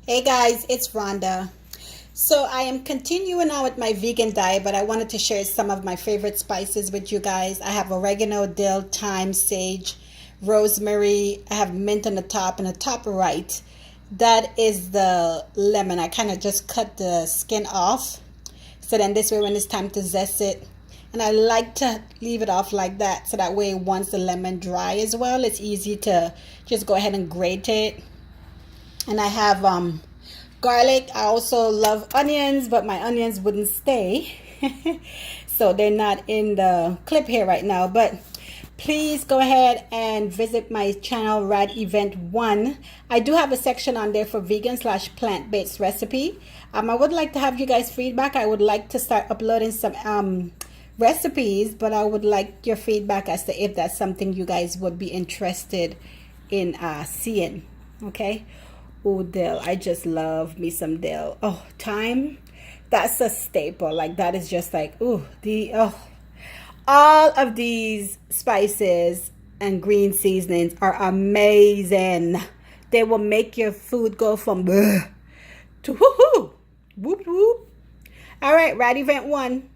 Hey guys, it's Rhonda. So I am continuing on with my vegan diet, but I wanted to share some of my favorite spices with you guys. I have oregano, dill, thyme, sage, rosemary. I have mint on the top right. That is the lemon. I kind of just cut the skin off. So then this way when it's time to zest it, and I like to leave it off like that so that way once the lemon dry as well, it's easy to just go ahead and grate it. And I have garlic. I also love onions, but my onions wouldn't stay. So they're not in the clip here right now. But please go ahead and visit my channel, Rad Event 1. I do have a section on there for vegan/plant-based recipe. I would like to have you guys feedback. I would like to start uploading some recipes, but I would like your feedback as to if that's something you guys would be interested in seeing. Okay. Oh, dill. I just love me some dill. Oh, thyme. That's a staple. Like that is just like, all of these spices and green seasonings are amazing. They will make your food go from bleh to whoo-hoo. Whoop whoop. All right, Rad Event 1.